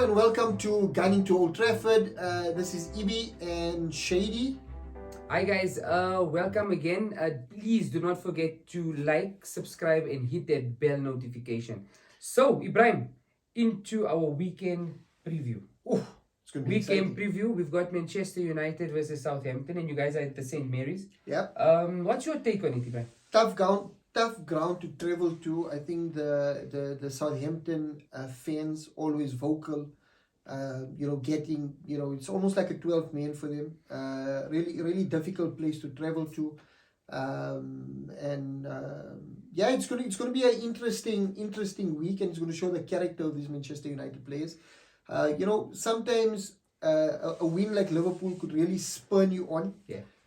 and welcome to Gunning to Old Trafford. This is Ibi and Shady. Hi guys, welcome again. Please do not forget to like, subscribe and hit that bell notification. So Ibrahim, into our weekend preview. It's going to be Weekend exciting. preview, we've got Manchester United versus Southampton and you guys are at the St. Mary's. Yep. What's your take on it, Ibrahim? Tough ground to travel to. I think the Southampton fans always vocal. Getting it's almost like a 12 man for them. Really difficult place to travel to. It's going to be an interesting week, and it's going to show the character of these Manchester United players. Sometimes a win like Liverpool could really spur you on.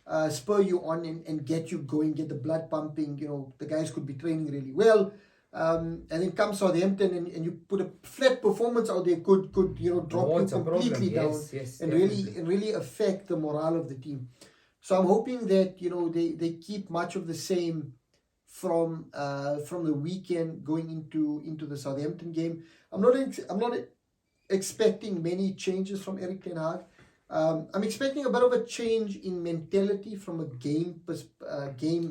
And get you going, get the blood pumping. The guys could be training really well. And then comes Southampton and you put a flat performance out there could drop you completely down and really affect the morale of the team. So I'm hoping that they keep much of the same from the weekend going into the Southampton game. I'm not expecting many changes from Erik ten Hag. I'm expecting a bit of a change in mentality from a game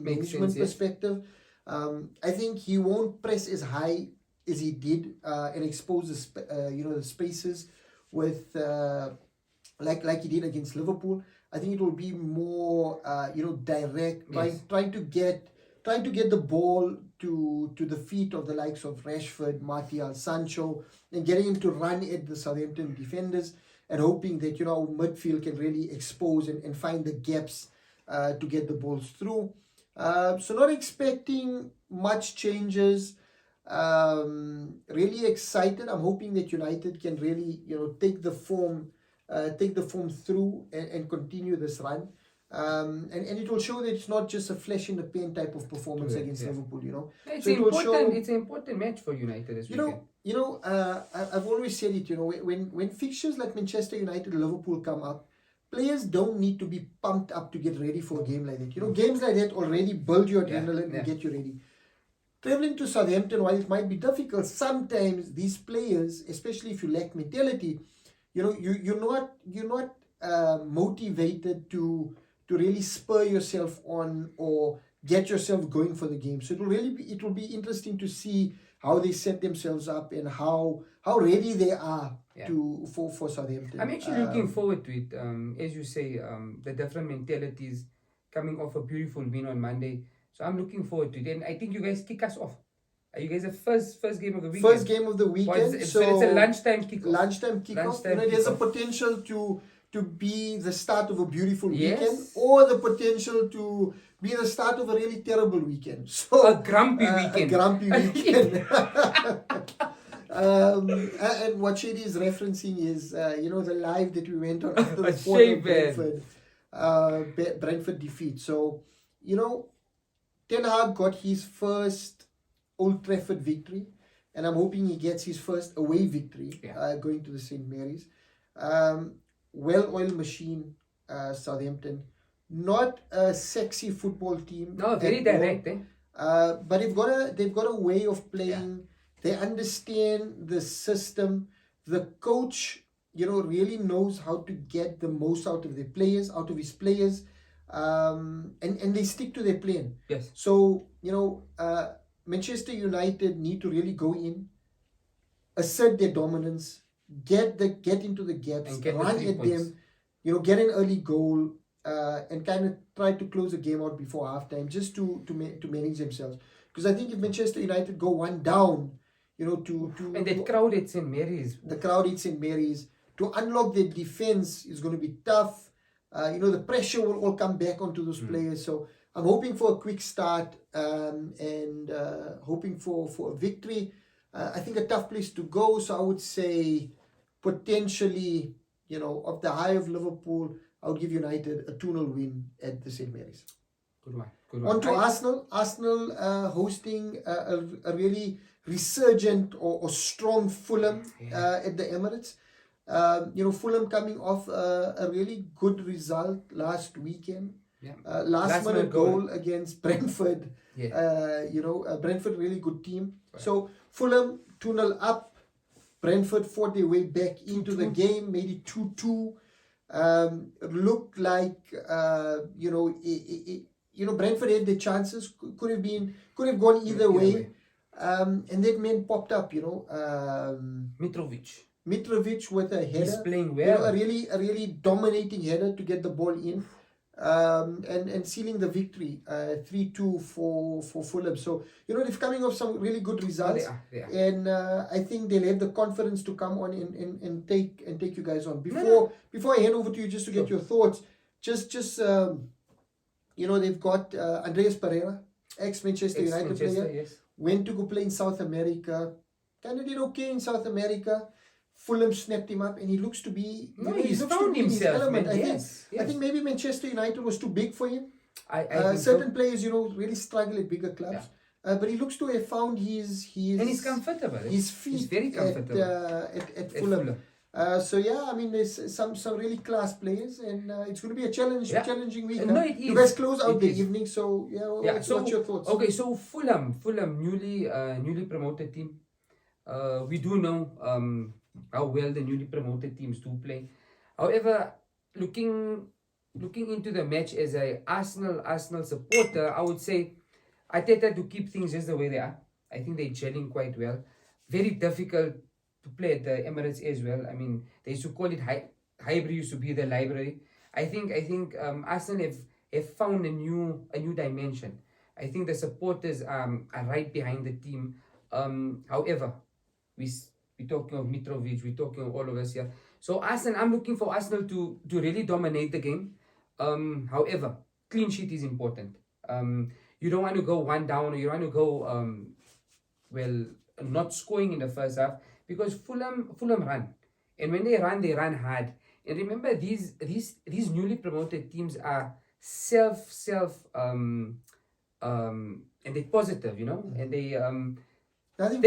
management perspective. I think he won't press as high as he did and expose the spaces with like he did against Liverpool. I think it will be more direct, trying to get the ball to the feet of the likes of Rashford, Martial, Sancho, and getting him to run at the Southampton defenders. And hoping that our midfield can really expose and find the gaps to get the balls through. So not expecting much changes. Really excited. I'm hoping that United can really take the form through and continue this run. And it will show that it's not just a flash in the pan type of performance against Liverpool. It's an important match for United this weekend. I've always said it, when fixtures like Manchester United and Liverpool come up, players don't need to be pumped up to get ready for a game like that. Games like that already build your adrenaline and get you ready. Traveling to Southampton, while it might be difficult, sometimes these players, especially if you lack mentality, you're not motivated to really spur yourself on or get yourself going for the game. So it will be interesting to see how they set themselves up and how ready they are for Southampton. I'm actually looking forward to it. As you say, the different mentalities coming off a beautiful win on Monday. So I'm looking forward to it. And I think you guys kick us off. Are you guys the first game of the weekend? First game of the weekend. So it's a lunchtime kickoff. Lunchtime kickoff. There's a potential to be the start of a beautiful weekend, or the potential to be the start of a really terrible weekend. So a grumpy weekend. A grumpy weekend. And what Shady is referencing is the live that we went on after the Brentford defeat. So Ten Hag got his first Old Trafford victory, and I'm hoping he gets his first away victory going to the St. Mary's. Well-oiled machine, Southampton. Not a sexy football team. No, very direct. But they've got a way of playing. They understand the system. The coach, really knows how to get the most out of his players, and they stick to their plan. Yes. So Manchester United need to really go in, assert their dominance, get into the gaps, run at them, get an early goal, and kind of try to close the game out before halftime, just to manage themselves. Because I think if Manchester United go one down, and that crowd at St. Mary's, to unlock their defense is going to be tough. The pressure will all come back onto those players. So I'm hoping for a quick start and hoping for a victory. I think a tough place to go, so I would say potentially, of the high of Liverpool, I would give United a 2-0 win at the St. Mary's. Good one. On to Arsenal. Arsenal hosting a really resurgent or strong Fulham at the Emirates. Fulham coming off a really good result last weekend. Last minute goal against Brentford. Brentford really good team. Right. So Fulham 2-0 up, Brentford fought their way back into the game, made it 2-2. Looked like Brentford had their chances. Could have gone either way. And that man popped up. Mitrovic with a header. He's playing well. A really dominating header to get the ball in. And sealing the victory 3-2 for Fulham. So they're coming off some really good results. They are. And I think they'll have the confidence to come on and take you guys on. Before I hand over to you, just to get your thoughts, they've got Andreas Pereira, ex-Manchester United player, yes. Went to go play in South America, kind of did okay in South America. Fulham snapped him up, and he looks to be. He's found himself. Man. I think maybe Manchester United was too big for him. I think certain players, really struggle at bigger clubs. Yeah. But he looks to have found his and he's comfortable. His feet. He's very comfortable at Fulham. There's some really class players, and it's going to be a challenging week. No, it is. You guys close out the evening, so what's your thoughts? Okay, so Fulham, newly promoted team. We do know how well the newly promoted teams do play. However, looking into the match as a Arsenal supporter, I would say Arteta to keep things just the way they are. I think they're gelling quite well. Very difficult to play at the Emirates as well. I mean, they used to call it Highbury used to be the library. I think Arsenal have found a new dimension. I think the supporters are right behind the team. However, we're talking of Mitrovic, we're talking of all of us here. So Arsenal, I'm looking for Arsenal to really dominate the game. However, clean sheet is important. You don't want to go one down, or you want to go not scoring in the first half, because Fulham run, and when they run hard. And remember, these newly promoted teams are self and they're positive, and they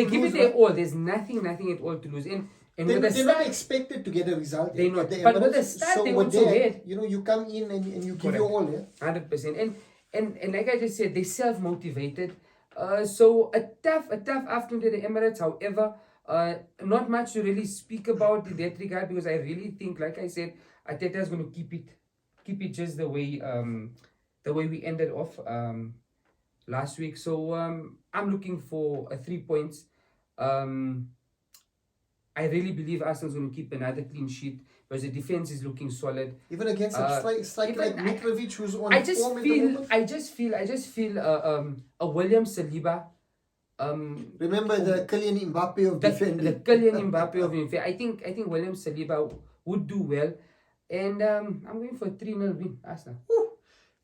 give it their all. There's nothing at all to lose. And they're not expected to get a result. They're not. But with the start, they also had. You come in and you give your all. 100%. And like I just said, they self-motivated. So a tough afternoon to the Emirates. However, not much to really speak about in that regard, because I really think, like I said, Arteta is going to keep it just the way we ended off last week. So I'm looking for 3 points. I really believe Arsenal's going to keep another clean sheet, because the defense is looking solid. Even against a strike like Mitrovic, who's on I just feel a William Saliba. Remember the Kylian Mbappe of defending. The Kylian Mbappe of defending. I think William Saliba would do well, and I'm going for a 3-0 win, Arsenal.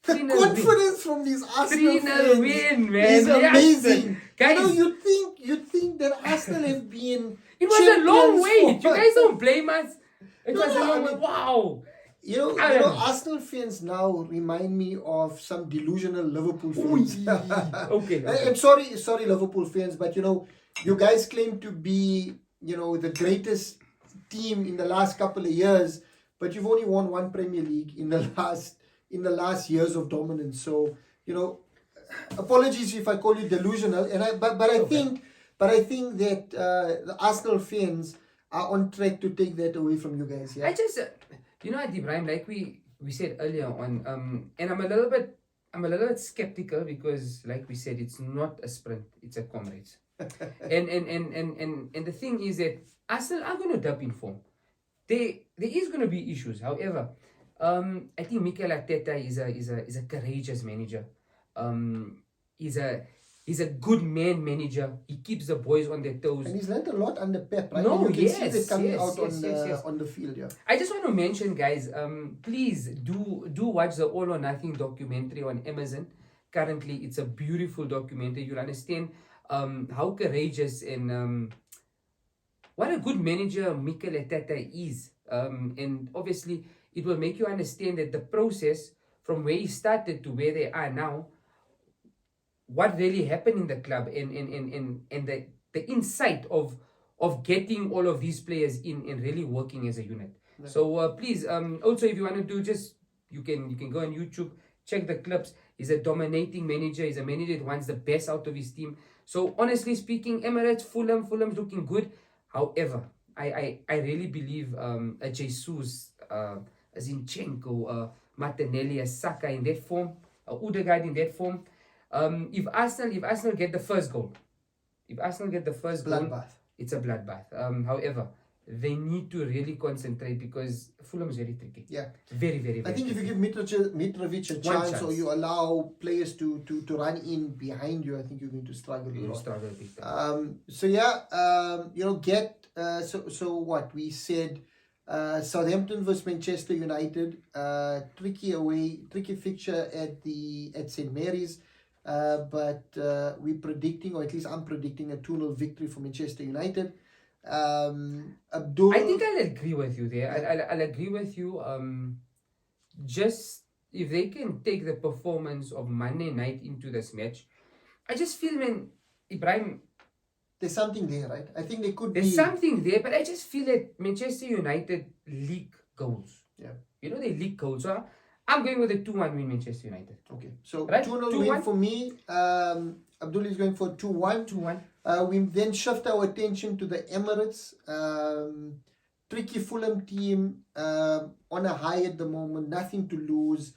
The confidence from these Arsenal fans win, man, is amazing. Guys, you think that Arsenal have been. It was a long wait. You guys don't blame us. It was a long wait. Wow. Arsenal fans now remind me of some delusional Liverpool fans. Okay. I'm sorry, Liverpool fans, but you guys claim to be, the greatest team in the last couple of years, but you've only won one Premier League in the last years of dominance. So, apologies if I call you delusional, but I think that the Arsenal fans are on track to take that away from you guys. Yeah. I just, Ibrahim, like we said earlier on, and I'm a little bit skeptical, because, like we said, it's not a sprint; it's a comrades. and the thing is that Arsenal are going to dip in form. There is going to be issues. However, I think Mikel Arteta is a courageous manager. He's a good man manager. He keeps the boys on their toes. And he's learned a lot under Pep, right? No, and you can see that coming out yes. on the field, yeah. I just want to mention, guys, please do watch the All or Nothing documentary on Amazon. Currently, it's a beautiful documentary. You'll understand how courageous and what a good manager Mikel Arteta is. And obviously, it will make you understand that the process from where he started to where they are now, what really happened in the club, and the insight of getting all of these players in and really working as a unit. Yeah. So please, also, if you want to do, just you can go on YouTube, check the clips. He's a dominating manager. He's a manager that wants the best out of his team. So honestly speaking, Emirates, Fulham's looking good. However, I really believe a Jesus, a Zinchenko, Martinelli, a Saka in that form, a Odegaard in that form. If Arsenal get the first goal, Bloodbath. it's a bloodbath. However, they need to really concentrate because Fulham is very tricky. Yeah. Very, very, very I think if you tricky. give Mitrovic a One chance or chance. you allow players to run in behind you, I think you're going to struggle a You lot. struggle big time. So yeah, so what we said, Southampton versus Manchester United, tricky fixture at St Mary's, but we're predicting, or at least I'm predicting, a 2-0 victory for Manchester United. Abdul, I think I'll agree with you there. I'll agree with you. Just if they can take the performance of Monday night into this match, I just feel, man, Ibrahim, there's something there, right? I think they could there's be something there, but I just feel that Manchester United leak goals. Yeah. You know, they leak goals. So I'm going with a 2-1 win, Manchester United. okay. So Right? 2-0 win 2-1. for me. Abdul is going for 2-1. 2-1. We then shift our attention to the Emirates. Tricky Fulham team on a high at the moment, nothing to lose.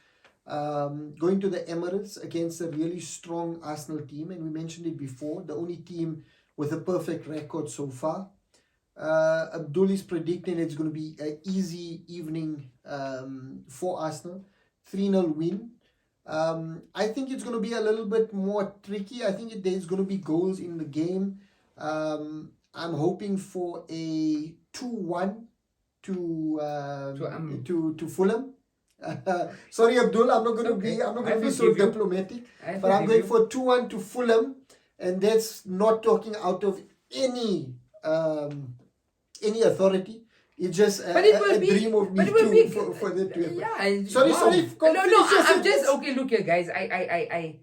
Going to the Emirates against a really strong Arsenal team, and we mentioned it before, the only team with a perfect record so far. Abdul is predicting it's going to be an easy evening for Arsenal. 3-0 win. I think it's going to be a little bit more tricky. I think there's going to be goals in the game. I'm hoping for a 2-1 to Fulham. Sorry, Abdul, I'm not going to Okay. be I'm not I going to be so forgive you. diplomatic, I but I'm forgive going you. for 2-1 to Fulham, and that's not talking out of any authority. It's just But it will a be, dream of me but it will be, for that to happen. yeah. Sorry, wow. sorry. No, I'm just Yes. okay. Look here, guys. I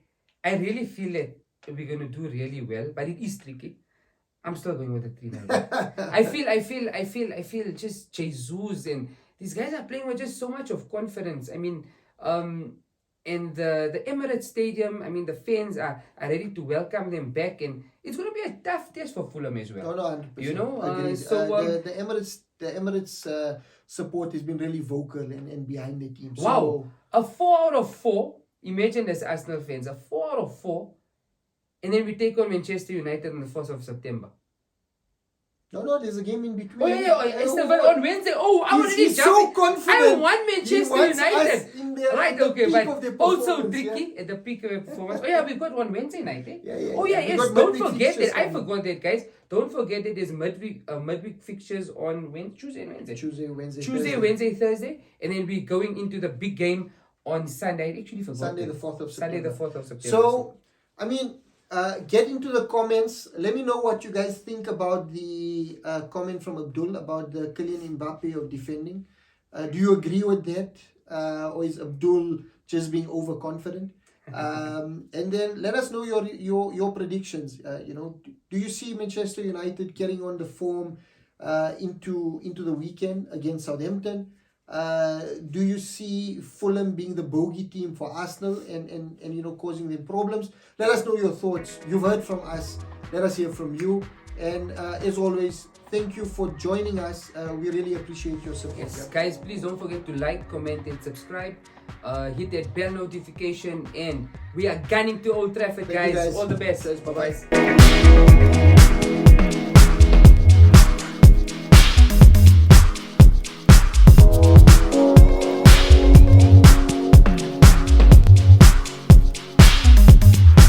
really feel that we're gonna do really well, but it is tricky. I'm still going with the 3-0. I feel just Jesus and these guys are playing with just so much of confidence. I mean, and the Emirates Stadium, I mean, the fans are ready to welcome them back, and it's going to be a tough test for Fulham as well. No, 100%. You know, Agreed. so, the Emirates support has been really vocal and behind the team. Wow, a 4 out of 4. Imagine as Arsenal fans, a 4 out of 4, and then we take on Manchester United on the 1st of September. No, there's a game in between. Oh yeah, it's on Wednesday. Oh, I'm already He's so jumping. confident. I want He Manchester wants us United. in the, Right, the okay, peak of their but also performance, tricky at the peak of their performance. Oh yeah, we've got one Wednesday night, eh? Yeah. Oh yeah, We yes. got Don't midweek forget fixtures that. I on forgot that, guys. Don't forget that there's midweek fixtures on Tuesday and Wednesday. Tuesday, Wednesday, Thursday, and then we're going into the big game on Sunday. I actually forgot. Sunday, that. the 4th of Sunday, September. the 4th of September. So, I mean, get into the comments. Let me know what you guys think about the comment from Abdul about the Kylian Mbappe of defending. Do you agree with that? Or is Abdul just being overconfident? And then let us know your predictions. Do you see Manchester United carrying on the form into the weekend against Southampton? Do you see Fulham being the bogey team for Arsenal and causing them problems? Let us know your thoughts. You've heard from us. Let us hear from you. And as always, thank you for joining us. We really appreciate your support. Yes, guys, please don't forget to like, comment, and subscribe. Hit that bell notification, and we are gunning to Old Trafford, Thank you, guys. guys. All the best. Bye-bye. Bye-bye.